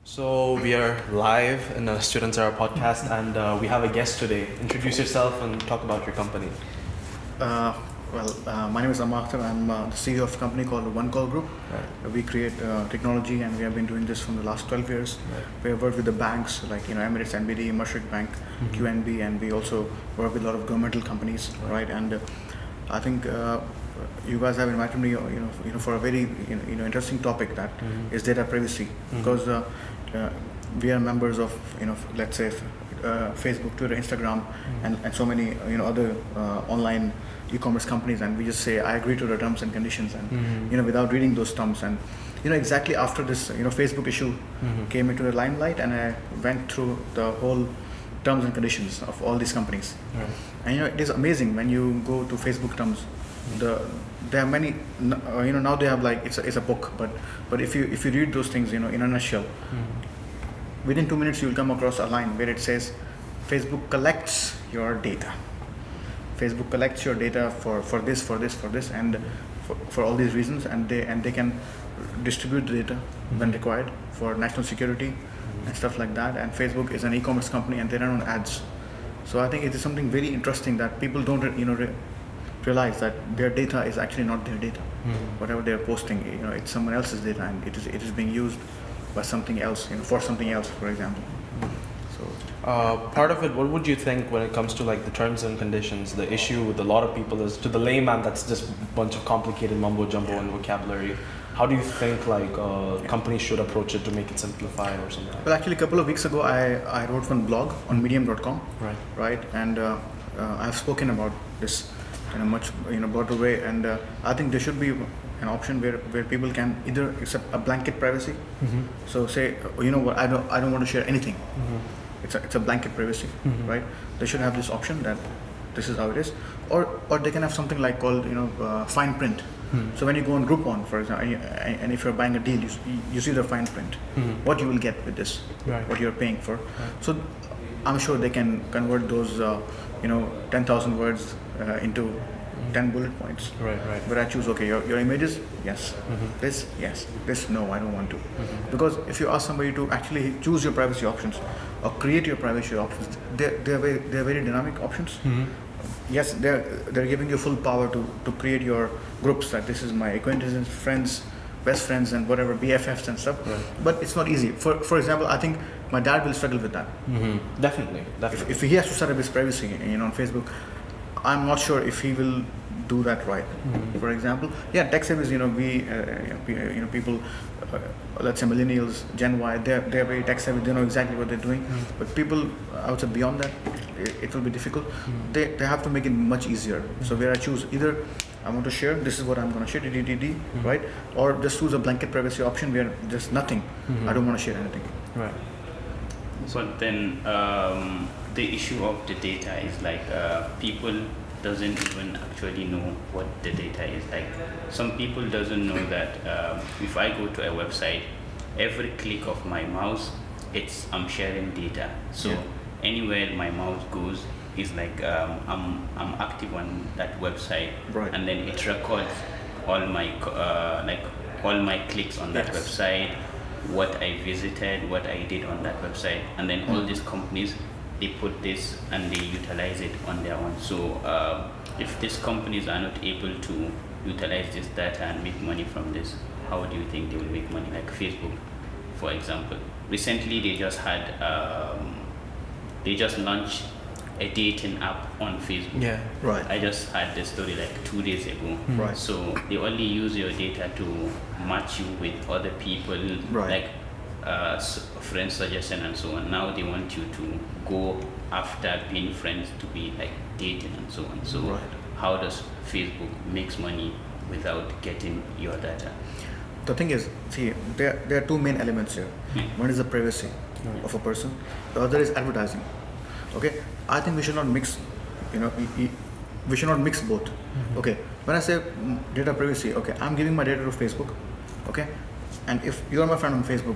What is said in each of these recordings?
So we are live in the Students Era podcast, and we have a guest today. Introduce yourself and talk about your company. My name is Ammar Akhthar. I'm the CEO of a company called One Call Group. Right. We create technology, and we have been doing this from the last 12 years. Right. We have worked with the banks like Emirates, NBD, Mashreq Bank, QNB, and we also work with a lot of governmental companies, right? And I think you guys have invited me, for a very interesting topic that is data privacy, because we are members of let's say Facebook, Twitter, Instagram, and so many other online e-commerce companies, and we just say I agree to the terms and conditions, and without reading those terms. And exactly after this Facebook issue came into the limelight, and I went through the whole terms and conditions of all these companies. Right. And it is amazing when you go to Facebook terms. There are many. Now they have like it's a book, but if you read those things, in a nutshell, within 2 minutes you will come across a line where it says, Facebook collects your data. Facebook collects your data for this, and for all these reasons, and they can distribute the data when required for national security and stuff like that. And Facebook is an e-commerce company, and they run on ads. So I think it is something very interesting that people don't realize that their data is actually not their data. Whatever they are posting, it's someone else's data, and it is being used by something else, for something else, for example. So part of it, what would you think when it comes to like the terms and conditions? The issue with a lot of people is, to the layman, that's just a bunch of complicated mumbo jumbo and vocabulary. How do you think companies should approach it to make it simplified or something? Well, actually, a couple of weeks ago, I wrote one blog on medium.com. Right, and I've spoken about this in a much broader way, and I think there should be an option where people can either accept a blanket privacy. So say, what, I don't want to share anything. It's a blanket privacy, right? They should have this option that this is how it is, or they can have something like called fine print. So when you go on Groupon, for example, and if you're buying a deal, you see the fine print, what you will get with this, what you're paying for. So I'm sure they can convert those 10,000 words into 10 bullet points. Right. Where I choose, okay, your images, yes. This, yes. This, no, I don't want to. Because if you ask somebody to actually choose your privacy options or create your privacy options, they're very dynamic options. Yes, they're giving you full power to create your groups. That this is my acquaintances, friends, best friends, and whatever BFFs and stuff. Right. But it's not easy. For example, I think my dad will struggle with that. Definitely. If he has to set up his privacy, on Facebook, I'm not sure if he will do that right. For example, tech savers, people, let's say millennials, Gen Y, they're very tech savvy. They know exactly what they're doing. But people, I would say beyond that, it will be difficult. They have to make it much easier. So where I choose either I want to share, this is what I'm going to share, right? Or just choose a blanket privacy option where there's nothing. I don't want to share anything. Right. But then the issue of the data is like people doesn't even actually know what the data is. Like some people doesn't know that if I go to a website, every click of my mouse, I'm sharing data. So anywhere my mouse goes is like I'm active on that website, and then it records all my all my clicks on that website, what I visited, what I did on that website, and then all these companies, they put this and they utilize it on their own. So if these companies are not able to utilize this data and make money from this, how do you think they will make money? Like Facebook, for example, recently they just launched a dating app on Facebook. Yeah, right. I just had the story like 2 days ago. Right. So they only use your data to match you with other people, like friend suggestion and so on. Now they want you to go after being friends to be like dating and so on. So how does Facebook makes money without getting your data? The thing is, see, there are two main elements here. One is the privacy of a person. The other is advertising. Okay, I think we should not mix. We should not mix both. Okay, when I say data privacy, okay, I'm giving my data to Facebook. Okay, and if you are my friend on Facebook,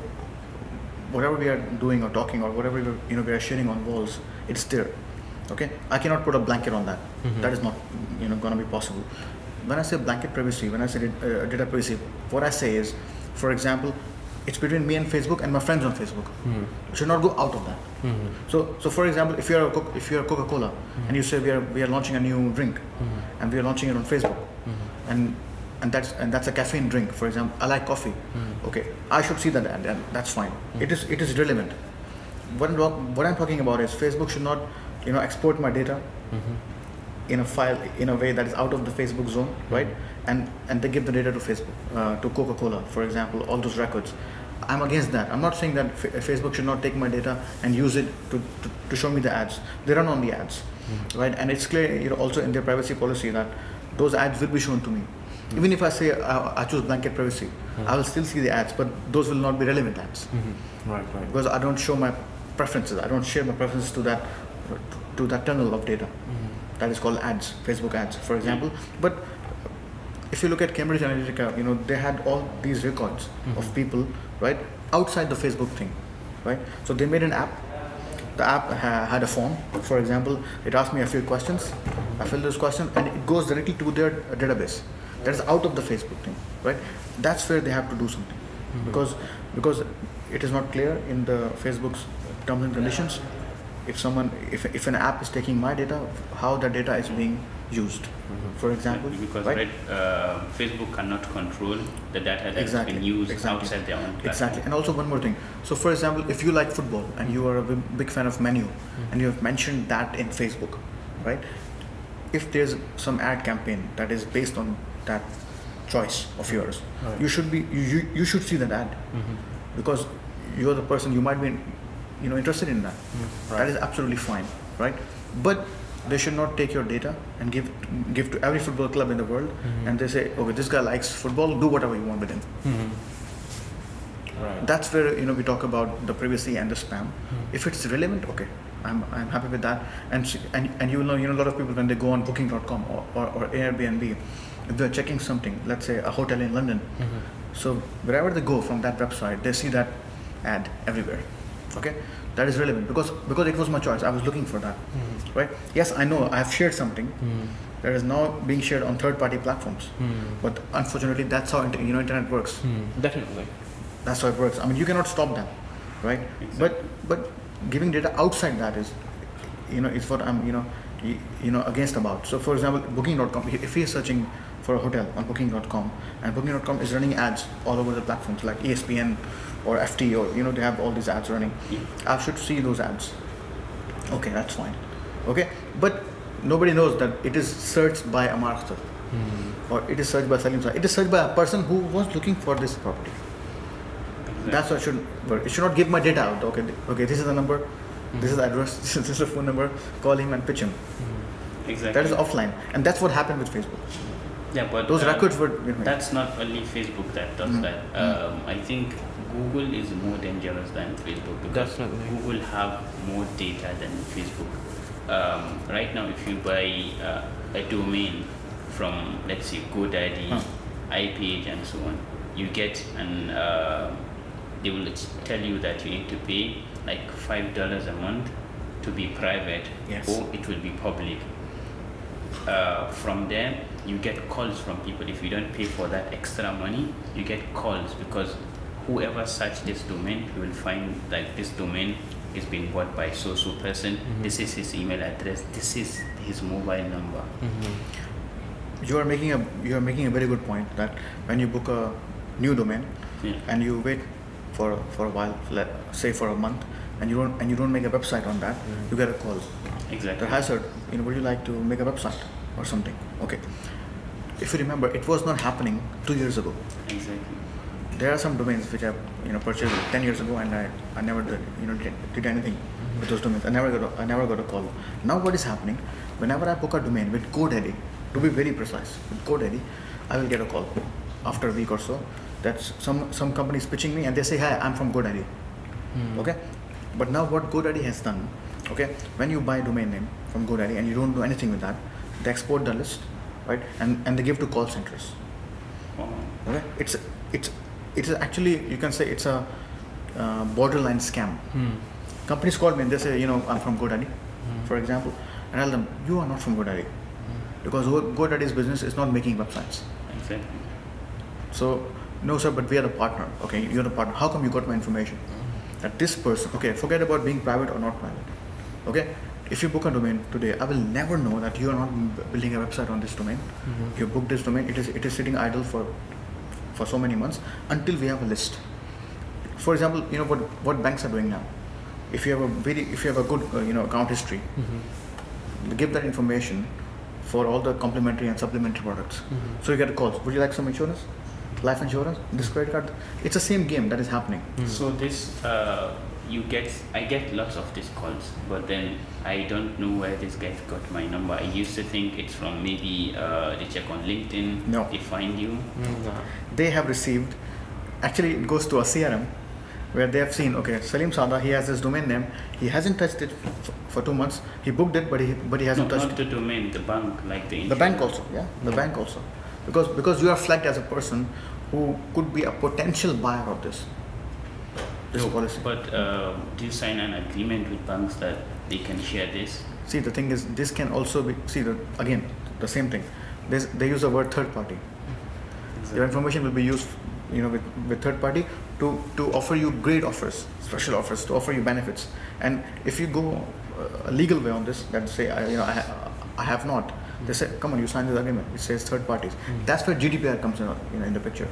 whatever we are doing or talking or whatever we are sharing on walls, it's there. Okay, I cannot put a blanket on that. That is not going to be possible. When I say blanket privacy, when I say data privacy, what I say is, for example, it's between me and Facebook and my friends on Facebook. You should not go out of that. So for example, if you're Coca-Cola and you say we are launching a new drink and we are launching it on Facebook, and that's a caffeine drink, for example. I like coffee. Okay, I should see that ad, and that's fine. It is relevant. What I'm talking about is Facebook should not, export my data in a file in a way that is out of the Facebook zone, right? And they give the data to Facebook, to Coca-Cola, for example, all those records. I'm against that. I'm not saying that Facebook should not take my data and use it to show me the ads. They run on the ads, right? And it's clear, also in their privacy policy that those ads will be shown to me. Even if I say I choose blanket privacy, I will still see the ads, but those will not be relevant ads. Right. Because I don't show my preferences. I don't share my preferences to that tunnel of data. That is called ads, Facebook ads, for example. But if you look at Cambridge Analytica, they had all these records of people, right, outside the Facebook thing, right? So they made an app. The app had a form. For example, it asked me a few questions. I filled those questions, and it goes directly to their database. That is out of the Facebook thing, right? That's where they have to do something, because it is not clear in the Facebook's terms and conditions. If an app is taking my data, how that data is being used, for example, because right? Facebook cannot control the data that has been used outside their own platform. Exactly. And also one more thing. So for example, if you like football and you are a big fan of Man U, and you have mentioned that in Facebook, right? If there's some ad campaign that is based on that choice of yours, right, you should see that ad, because you're the person, you might be interested in that. Right. That is absolutely fine, right? But they should not take your data and give to every football club in the world, and they say, okay, this guy likes football, do whatever you want with him. Right. That's where we talk about the privacy and the spam. If it's relevant, okay, I'm happy with that. And you know a lot of people, when they go on Booking.com or Airbnb, if they're checking something, let's say a hotel in London, so wherever they go from that website, they see that ad everywhere. Okay, that is relevant because it was my choice. I was looking for that, right? Yes, I know I have shared something that is now being shared on third-party platforms, but unfortunately, that's how internet works. Definitely. That's how it works. I mean, you cannot stop that, right? Exactly. But giving data outside that is what I'm against about. So, for example, Booking.com. If he is searching for a hotel on Booking.com, and Booking.com is running ads all over the platforms like ESPN or FT, or they have all these ads running. I should see those ads. Okay, that's fine. Okay, but nobody knows that it is searched by Ammar Akhthar, or it is searched by Salim Sahib. It is searched by a person who was looking for this property. Exactly. That's what should work. It should not give my data out. Okay, this is the number, this is the address, this is the phone number. Call him and pitch him. Exactly. That is offline, and that's what happened with Facebook. Yeah, but those records were. That's not only Facebook that does that. I think Google is more dangerous than Facebook because Definitely. Google have more data than Facebook. Right now, if you buy a domain from, let's say, GoDaddy, iPage, and so on, you get they will tell you that you need to pay like $5 a month to be private, yes, or it will be public. From there, you get calls from people. If you don't pay for that extra money, you get calls because whoever searched this domain, you will find that this domain is being bought by so person. This is his email address. This is his mobile number. You are making a very good point that when you book a new domain and you wait for a while, say for a month, and you don't make a website on that, you get a call. Exactly. That has would you like to make a website or something? Okay. If you remember, it was not happening 2 years ago. Exactly. There are some domains which I purchased 10 years ago, and I never did anything with those domains. I never got a call. Now what is happening? Whenever I book a domain with GoDaddy, to be very precise, with GoDaddy, I will get a call after a week or so. That's some companies pitching me, and they say, "Hi, I'm from GoDaddy." Okay. But now what GoDaddy has done, okay, when you buy a domain name from GoDaddy and you don't do anything with that, they export the list, right, and they give to call centers. Okay, it is actually, you can say it's a borderline scam. Companies call me and they say, I'm from GoDaddy, for example, and I tell them, you are not from GoDaddy, because GoDaddy's business is not making websites. Exactly. So No, sir, but we are the partner. Okay, you're the partner. How come you got my information? That this person, okay, forget about being private or not private. Okay, if you book a domain today, I will never know that you are not building a website on this domain. You book this domain, it is sitting idle for so many months until we have a list. For example, you know what banks are doing now. If you have a good account history, give that information for all the complementary and supplementary products. So you get a call. Would you like some insurance? Life insurance? This credit card? It's the same game that is happening. So this I get lots of these calls, but then I don't know where this guy got my number. I used to think it's from maybe they check on LinkedIn. No. They find you. No. They have received. Actually, it goes to a CRM where they have seen. Okay, Salim Sada. He has this domain name. He hasn't touched it for 2 months. He booked it, but he hasn't touched not it. the domain, the bank, like the The bank also, yeah, the bank also, because you are flagged as a person who could be a potential buyer of this policy. But do you sign an agreement with banks that they can share this? See, the thing is, this can also be again the same thing. They use the word third party. Your information will be used, with third party to offer you great offers, special offers, to offer you benefits. And if you go a legal way on this, that say, I have not. They say, come on, you sign this agreement. It says third parties. That's where GDPR comes in the picture.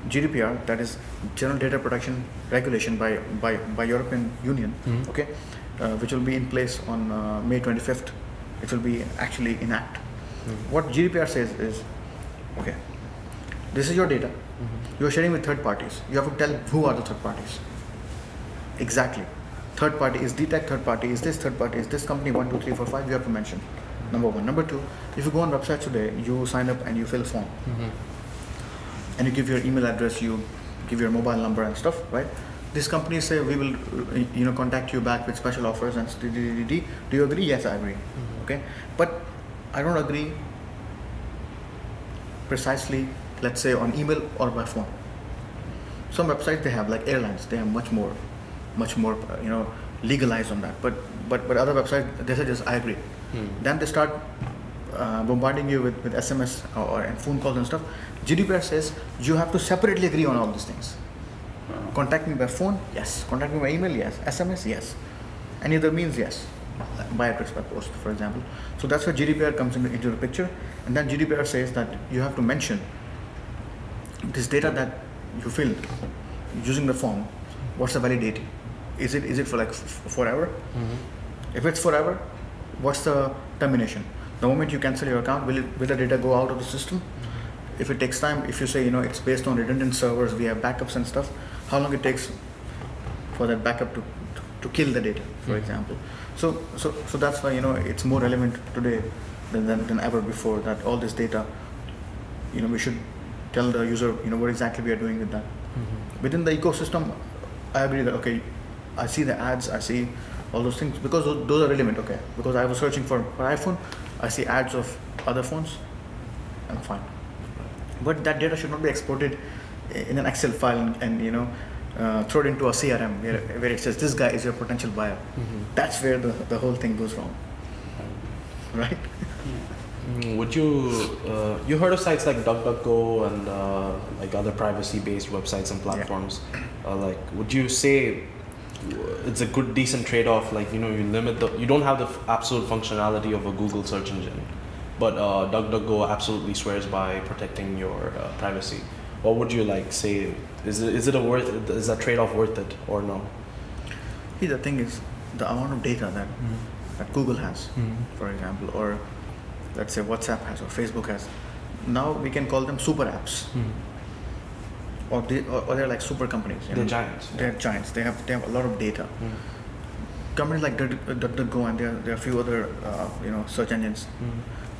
GDPR, that is General Data Protection Regulation by European Union, okay, which will be in place on May 25th. It will be actually enacted. What GDPR says is, okay, this is your data. You are sharing with third parties. You have to tell who are the third parties. Exactly. Third party is DTech, third party is this, third party is this company, 1, 2, 3, 4, 5, you have to mention. Number one. Number two, if you go on website today, you sign up and you fill a form. And you give your email address, you give your mobile number and stuff, right? These companies say, we will contact you back with special offers and do you agree? Yes, I agree. Okay, but I don't agree precisely, let's say on email or by phone. Some websites they have, like airlines, they have much more legalized on that. But other websites, they say just I agree. Then they start bombarding you with SMS and phone calls and stuff. GDPR says you have to separately agree on all these things. Contact me by phone, yes. Contact me by email, yes. SMS, yes. Any other means, yes. By address, by post, for example. So that's where GDPR comes into the picture. And then GDPR says that you have to mention this data that you filled using the form. What's the validity? Is it for like forever? If it's forever, what's the termination? The moment you cancel your account, will the data go out of the system? If it takes time, if you say it's based on redundant servers, we have backups and stuff, how long it takes for that backup to kill the data, for example. So that's why it's more relevant today than ever before, that all this data, we should tell the user what exactly we are doing with that. Within the ecosystem, I agree that okay, I see the ads, I see all those things because those are relevant. Okay, because I was searching for iPhone, I see ads of other phones, I'm fine. But that data should not be exported in an Excel file and throw it into a CRM where it says this guy is your potential buyer. That's where the whole thing goes wrong, right? Would you heard of sites like DuckDuckGo and like other privacy-based websites and platforms? Like, would you say it's a good, decent trade-off? Like, you don't have the absolute functionality of a Google search engine, but DuckDuckGo absolutely swears by protecting your privacy. What would you say? Is that trade-off worth it or no? See, the thing is, the amount of data that Google has, for example, or let's say WhatsApp has or Facebook has, now we can call them super apps, or they're like super companies. They're giants. They're giants. They have a lot of data. Companies like DuckDuckGo and there are a few other search engines.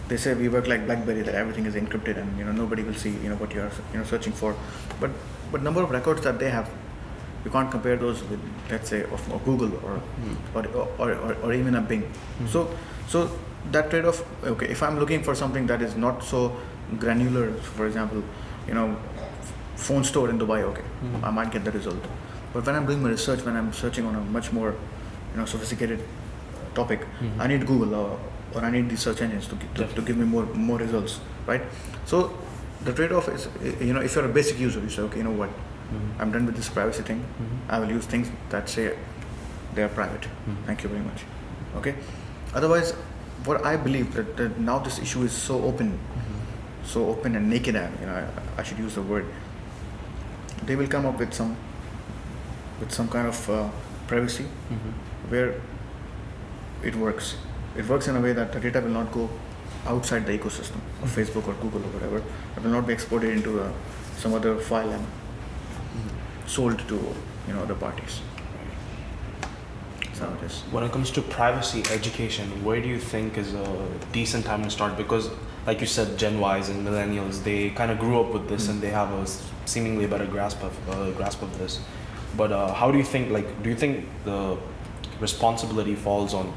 They say we work like BlackBerry, that everything is encrypted and nobody will see what you are searching for. But number of records that they have, you can't compare those with, let's say, of Google or even a Bing. So that trade-off. Okay, if I'm looking for something that is not so granular, for example, phone store in Dubai, okay, I might get the result. But when I'm doing my research, when I'm searching on a much more sophisticated topic, I need Google or I need these search engines to give me more results, right? So The trade-off is, if you're a basic user, you say, okay, you know what, I'm done with this privacy thing. I will use things that say they are private. Thank you very much. Okay. Otherwise, what I believe that now this issue is so open, and naked. I should use the word. They will come up with some kind of privacy where it works. It works in a way that the data will not go outside the ecosystem of Facebook or Google or whatever. It will not be exported into some other file and sold to other parties. That's how it is. When it comes to privacy education, where do you think is a decent time to start? Because, like you said, Gen Ys and millennials, they kind of grew up with this and they have a seemingly better grasp of this. But how do you think? Do you think the responsibility falls on,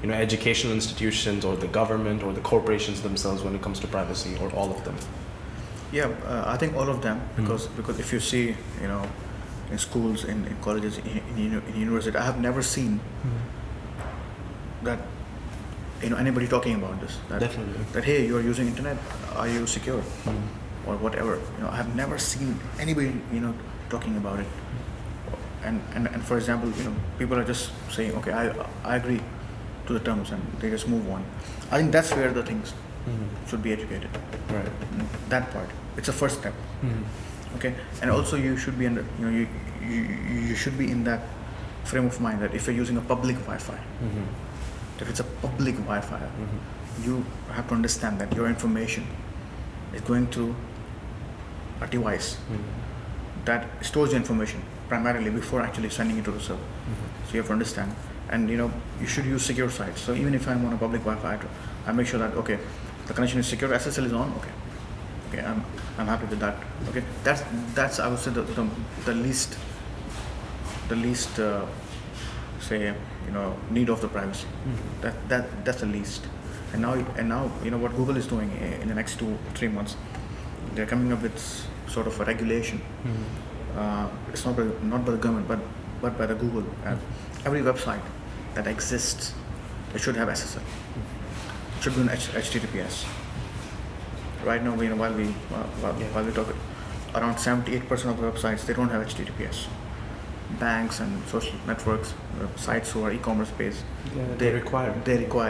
educational institutions or the government or the corporations themselves when it comes to privacy, or all of them? Yeah, I think all of them, because if you see, in schools, in colleges, in university, I have never seen that anybody talking about this. Definitely. That hey, you are using internet, are you secure, or whatever. I have never seen anybody talking about it. And for example, people are just saying, okay, I agree to the terms, and they just move on. I think that's where the things should be educated. Right. That part. It's a first step. Okay. And also you should be you should be in that frame of mind that if you're using a public Wi-Fi, if it's a public Wi-Fi, you have to understand that your information is going through a device that stores the information primarily before actually sending it to the server. So you have to understand, and you should use secure sites. So even if I'm on a public Wi-Fi, I make sure that okay, the connection is secure, SSL is on. Okay, I'm happy with that. Okay, that's I would say the least say need of the privacy. That's the least. And now what Google is doing in the next 2-3 months, they're coming up with sort of a regulation. It's not by the government, but by the Google. Every website that exists, it should have SSL. It should be an HTTPS. Right now, while we talk, around 78% of the websites, they don't have HTTPS. Banks and social networks, sites who are e-commerce based, they require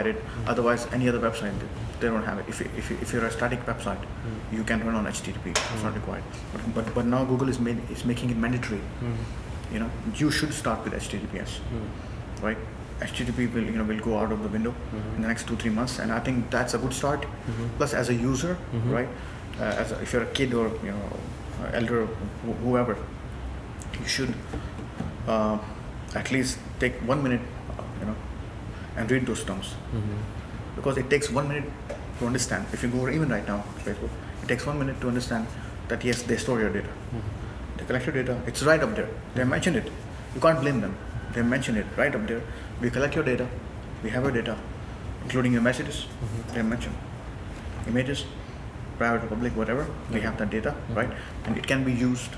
it. Otherwise, any other website, they don't have it. If you're a static website, you can run on HTTP. It's not required. But now Google is making it mandatory. You should start with HTTPS, right? HTTP will go out of the window in the next 2-3 months, and I think that's a good start. Plus, as a user, right? If you're a kid or elder, whoever, you should at least take 1 minute, and read those terms, because it takes 1 minute to understand. If you go even right now Facebook, it takes 1 minute to understand that yes, they store your data, they collect your data. It's right up there. They mentioned it. You can't blame them. They mentioned it right up there. We collect your data. We have your data, including your messages. They mentioned images, private or public, whatever. We have that data, right? And it can be used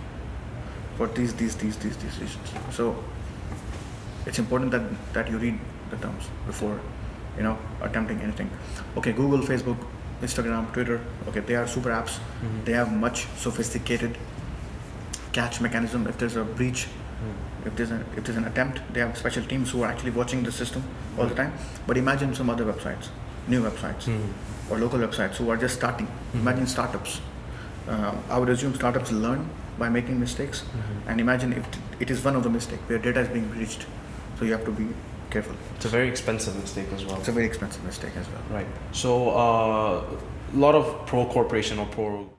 for these reasons. So it's important that you read the terms before attempting anything. Okay, Google, Facebook, Instagram, Twitter, okay, they are super apps. They have much sophisticated catch mechanism. If there's a breach, if there's an attempt, they have special teams who are actually watching the system all the time. But imagine some other websites, new websites, or local websites who are just starting. Imagine startups. I would assume startups learn by making mistakes, and imagine if it is one of the mistakes where data is being breached. So you have to be careful. It's a very expensive mistake as well. It's a very expensive mistake as well. Right. So a lot of pro corporation or pro